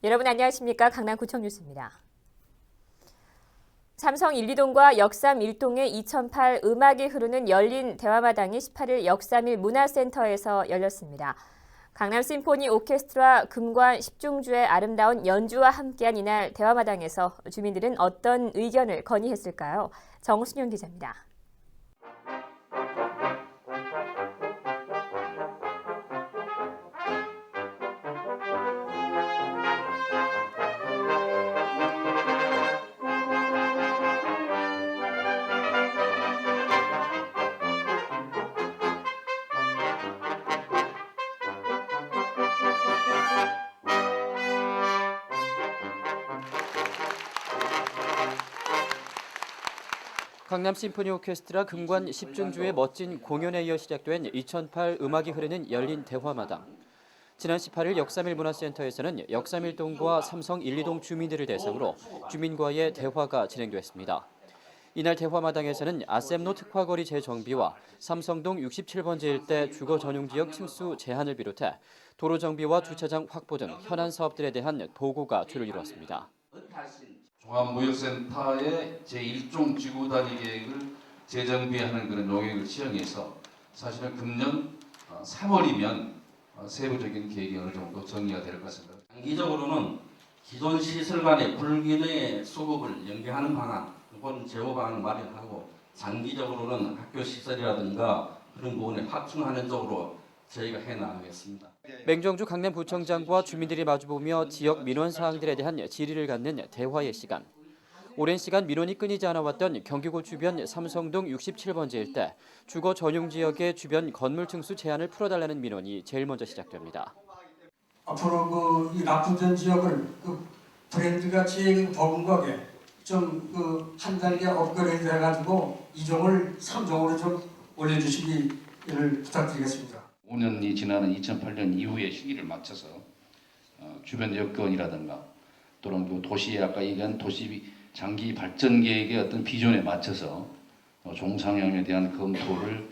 여러분 안녕하십니까? 강남구청 뉴스입니다. 삼성 1, 2동과 역삼 1동의 2008 음악이 흐르는 열린 대화마당이 18일 역삼1 문화센터에서 열렸습니다. 강남 심포니 오케스트라 금관 10중주의 아름다운 연주와 함께한 이날 대화마당에서 주민들은 어떤 의견을 건의했을까요? 정순영 기자입니다. 강남 심포니 오케스트라 금관 10중주의 멋진 공연에 이어 시작된 2008 음악이 흐르는 열린 대화마당. 지난 18일 역삼1 문화센터에서는 역삼 1동과 삼성 1, 2동 주민들을 대상으로 주민과의 대화가 진행됐습니다. 이날 대화마당에서는 아셈로 특화거리 재정비와 삼성동 67번지 일대 주거 전용 지역 층수 제한을 비롯해 도로 정비와 주차장 확보 등 현안 사업들에 대한 보고가 주를 이루었습니다. 종합무역센터의 제1종 지구단위 계획을 재정비하는 그런 용역을 시행해서 사실은 금년 3월이면 세부적인 계획이 어느 정도 정리가 될 것 같습니다. 장기적으로는 기존 시설 간의 불균의 수급을 연계하는 방안, 그건 제어 방안을 마련하고 장기적으로는 학교 시설이라든가 그런 부분을 확충하는 쪽으로 저희가 해나가겠습니다. 맹정주 강남구청장과 주민들이 마주보며 지역 민원 사항들에 대한 질의를 갖는 대화의 시간. 오랜 시간 민원이 끊이지 않아 왔던 경기고 주변 삼성동 67번지 일대 주거 전용 지역의 주변 건물 층수 제한을 풀어달라는 민원이 제일 먼저 시작됩니다. 앞으로 이 납품된 지역을 브랜드 같이 버금가게 좀 한 단계 업그레이드 해가지고 2종을 3종으로 좀 올려주시기를 부탁드리겠습니다. 5년이 지나는 2008년 이후의 시기를 맞춰서 주변 여건이라든가 또는 그 도시의 아까 얘기한 도시 장기 발전 계획의 어떤 비전에 맞춰서 종상향에 대한 검토를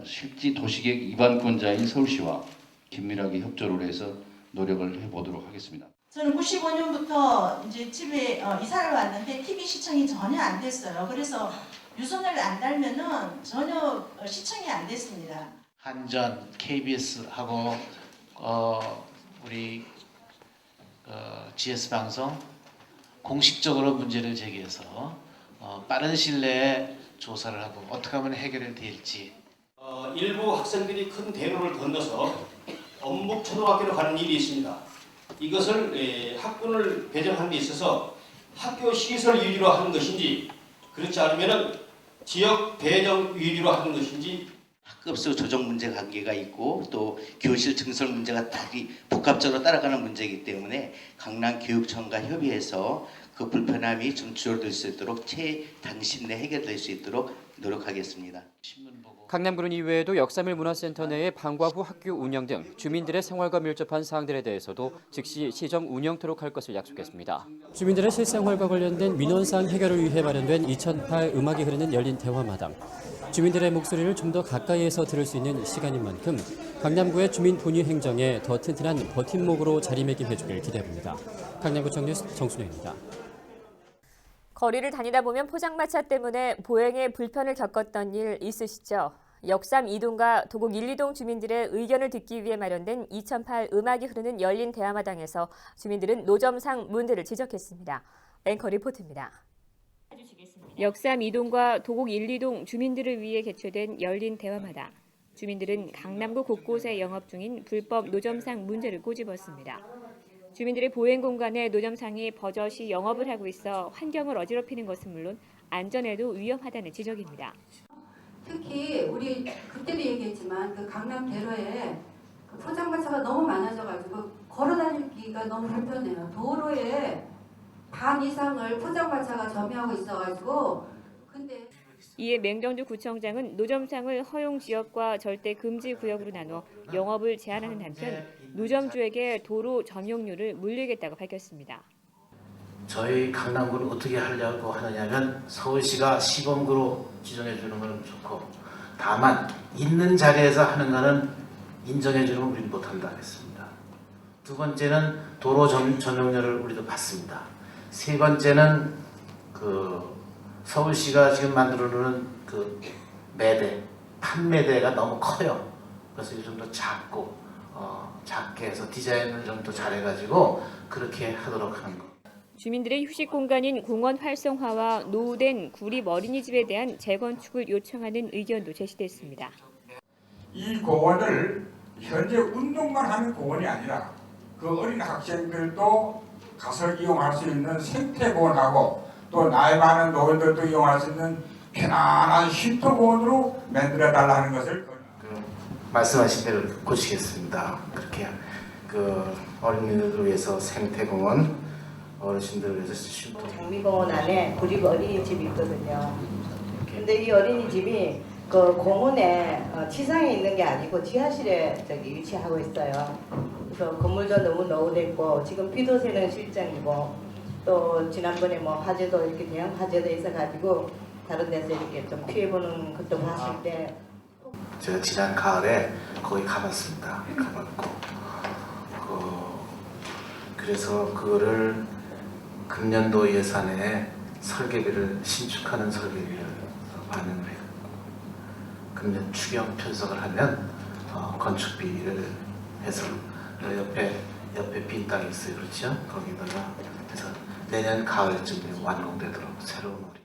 실제 도시계획 입안권자인 서울시와 긴밀하게 협조를 해서 노력을 해보도록 하겠습니다. 저는 95년부터 이제 집에 이사를 왔는데 TV 시청이 전혀 안 됐어요. 그래서 유선을 안 달면은 전혀 시청이 안 됐습니다. 한전, KBS하고 우리 GS 방송 공식적으로 문제를 제기해서 빠른 시일 내에 조사를 하고 어떻게 하면 해결이 될지. 일부 학생들이 큰 대로를 건너서 엄북초등학교로 가는 일이 있습니다. 이것을 학군을 배정하는 데 있어서 학교 시설 위주로 하는 것인지 그렇지 않으면 지역 배정 위주로 하는 것인지 학급수 조정 문제 관계가 있고 또 교실 증설 문제가 다리 복합적으로 따라가는 문제이기 때문에 강남교육청과 협의해서 그 불편함이 좀 줄어들 수 있도록 최단심 내에 해결될 수 있도록 노력하겠습니다. 강남구는 이외에도 역삼1 문화센터 내의 방과 후 학교 운영 등 주민들의 생활과 밀접한 사항들에 대해서도 즉시 시정 운영토록 할 것을 약속했습니다. 주민들의 실생활과 관련된 민원사항 해결을 위해 마련된 2008 음악이 흐르는 열린 대화마당. 주민들의 목소리를 좀 더 가까이에서 들을 수 있는 시간인 만큼 강남구의 주민 본의 행정에 더 튼튼한 버팀목으로 자리매김해주길 기대합니다. 강남구청 뉴스 정순영입니다. 거리를 다니다 보면 포장마차 때문에 보행에 불편을 겪었던 일 있으시죠? 역삼 2동과 도곡 1, 2동 주민들의 의견을 듣기 위해 마련된 2008 음악이 흐르는 열린 대화마당에서 주민들은 노점상 문제를 지적했습니다. 앵커 리포트입니다. 역삼 2동과 도곡 1, 2동 주민들을 위해 개최된 열린 대화마당. 주민들은 강남구 곳곳에 영업 중인 불법 노점상 문제를 꼬집었습니다. 주민들의 보행 공간에 노점상이 버젓이 영업을 하고 있어 환경을 어지럽히는 것은 물론 안전에도 위험하다는 지적입니다. 특히 우리 그때도 얘기했지만 그 강남 대로에 그 포장마차가 너무 많아져가지고 걸어다니기가 너무 불편해요. 도로에 반 이상을 포장마차가 점유하고 있어가지고 근데 이에 맹정주 구청장은 노점상을 허용 지역과 절대 금지 구역으로 나눠 영업을 제한하는 한편 노점주에게 도로 점용료를 물리겠다고 밝혔습니다. 저희 강남구를 어떻게 하려고 하느냐면 서울시가 시범구로 지정해 주는 건 좋고 다만 있는 자리에서 하는 거는 인정해 주는 건 우리는 못한다 했습니다. 두 번째는 도로 전용료를 우리도 받습니다. 세 번째는 서울시가 지금 만들어놓은 매대, 판매대가 너무 커요. 그래서 좀 더 작게 해서 디자인을 좀 더 잘해가지고 그렇게 하도록 하는 거. 주민들의 휴식 공간인 공원 활성화와 노후된 구립 어린이집에 대한 재건축을 요청하는 의견도 제시됐습니다. 이 공원을 현재 운동만 하는 공원이 아니라 그 어린 학생들도 가서 이용할 수 있는 생태공원하고 또 나이 많은 노인들도 이용할 수 있는 편안한 쉼터공원으로 만들어달라는 것을 말씀하신 대로 고치겠습니다. 그렇게 어린이들을 위해서 생태공원, 어르신들을 위해서 쉼터. 장미공원 안에 구립 어린이집이 있거든요. 근데 이 어린이집이 그 공원에 지상에 있는 게 아니고 지하실에 위치하고 있어요. 그래서 건물도 너무 노후됐고 지금 비도 새는 실정이고 또 지난번에 화재도 이렇게 대형 화재도 있어가지고 다른 데서 이렇게 좀 피해보는 것도 봤을 때 제가 지난 가을에 거기 가봤습니다. 가봤고 그래서 그거를 금년도 예산에 신축하는 설계비를 반영을 했고 금년 추경 편성을 하면 건축비를 해서 옆에 빈 땅이 있어요. 그렇죠? 거기다가 해서 내년 가을쯤에 완공되도록 새로운 우리.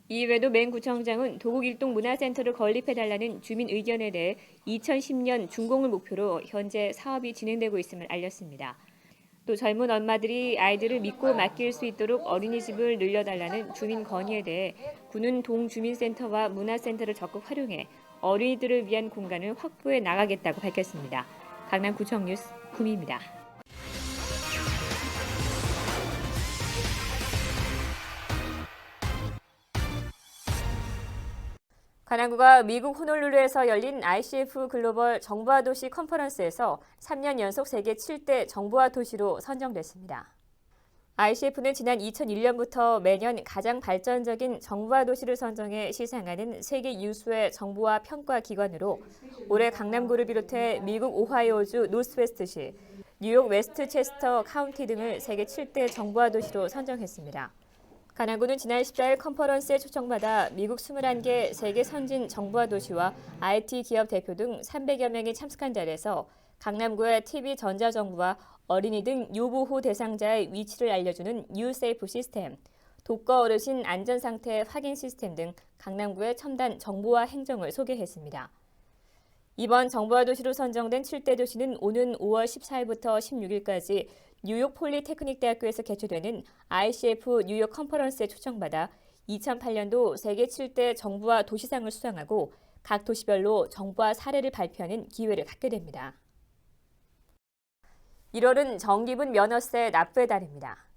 이외에도 맹구청장은 도곡일동문화센터를 건립해달라는 주민 의견에 대해 2010년 준공을 목표로 현재 사업이 진행되고 있음을 알렸습니다. 또 젊은 엄마들이 아이들을 믿고 맡길 수 있도록 어린이집을 늘려달라는 주민 건의에 대해 군은 동주민센터와 문화센터를 적극 활용해 어린이들을 위한 공간을 확보해 나가겠다고 밝혔습니다. 강남구청 뉴스 구미입니다. 관악구가 미국 호놀룰루에서 열린 ICF 글로벌 정부와 도시 컨퍼런스에서 3년 연속 세계 7대 정부와 도시로 선정됐습니다. ICF는 지난 2001년부터 매년 가장 발전적인 정부와 도시를 선정해 시상하는 세계 유수의 정부와 평가 기관으로 올해 강남구를 비롯해 미국 오하이오주 노스웨스트시, 뉴욕 웨스트체스터 카운티 등을 세계 7대 정부와 도시로 선정했습니다. 관악구는 지난 14일 컨퍼런스에 초청받아 미국 21개 세계 선진 정부와 도시와 IT 기업 대표 등 300여 명이 참석한 자리에서 강남구의 TV 전자정부와 어린이 등 요보호 대상자의 위치를 알려주는 뉴세이프 시스템, 독거 어르신 안전상태 확인 시스템 등 강남구의 첨단 정보화 행정을 소개했습니다. 이번 정부와 도시로 선정된 7대 도시는 오는 5월 14일부터 16일까지 뉴욕 폴리테크닉 대학교에서 개최되는 ICF 뉴욕 컨퍼런스에 초청받아 2008년도 세계 7대 정부와 도시상을 수상하고 각 도시별로 정부와 사례를 발표하는 기회를 갖게 됩니다. 1월은 정기분 면허세 납부의 달입니다.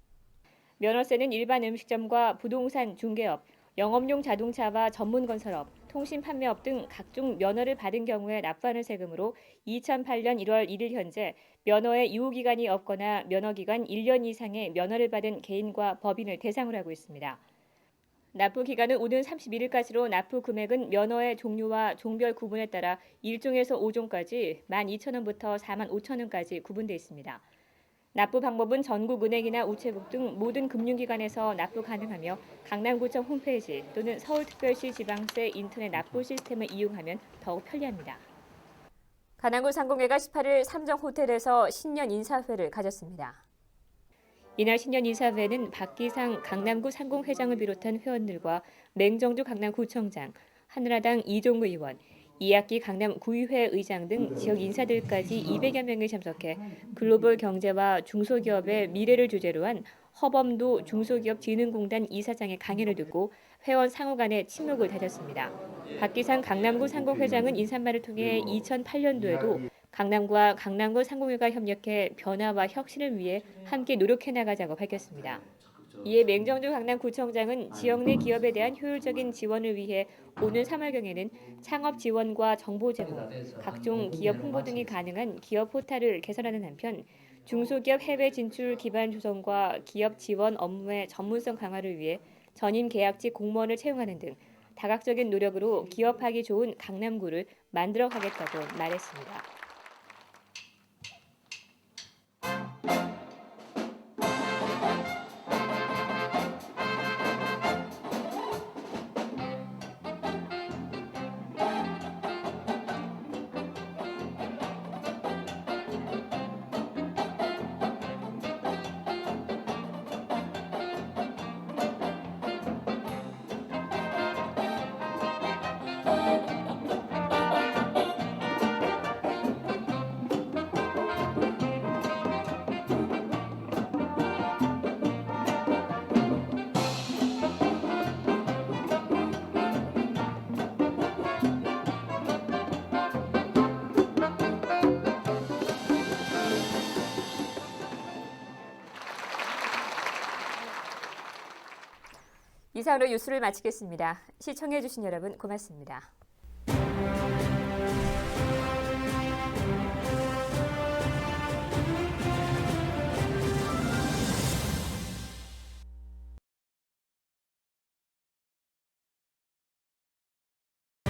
면허세는 일반 음식점과 부동산 중개업, 영업용 자동차와 전문건설업, 통신 판매업 등 각종 면허를 받은 경우에 납부하는 세금으로 2008년 1월 1일 현재 면허의 유효기간이 없거나 면허기간 1년 이상의 면허를 받은 개인과 법인을 대상으로 하고 있습니다. 납부 기간은 오는 31일까지로 납부 금액은 면허의 종류와 종별 구분에 따라 1종에서 5종까지 12,000원부터 45,000원까지 구분되어 있습니다. 납부 방법은 전국 은행이나 우체국 등 모든 금융기관에서 납부 가능하며 강남구청 홈페이지 또는 서울특별시 지방세 인터넷 납부 시스템을 이용하면 더욱 편리합니다. 관악구 상공회가 18일 삼정호텔에서 신년 인사회를 가졌습니다. 이날 신년 인사회는 박기상 강남구 상공회장을 비롯한 회원들과 맹정주 강남구청장, 한나라당 이종구 의원, 2학기 강남구의회 의장 등 지역 인사들까지 200여 명이 참석해 글로벌 경제와 중소기업의 미래를 주제로 한 허범도 중소기업진흥공단 이사장의 강연을 듣고 회원 상호 간의 친목을 다졌습니다. 박기상 강남구 상공회장은 인사말을 통해 2008년도에도 강남구와 강남구 상공회가 협력해 변화와 혁신을 위해 함께 노력해 나가자고 밝혔습니다. 이에 맹정주 강남구청장은 지역 내 기업에 대한 효율적인 지원을 위해 오는 3월경에는 창업 지원과 정보 제공, 각종 기업 홍보 등이 가능한 기업 포털을 개설하는 한편 중소기업 해외 진출 기반 조성과 기업 지원 업무의 전문성 강화를 위해 전임 계약직 공무원을 채용하는 등 다각적인 노력으로 기업하기 좋은 강남구를 만들어 가겠다고 말했습니다. 이상으로 뉴스를 마치겠습니다. 시청해주신 여러분 고맙습니다.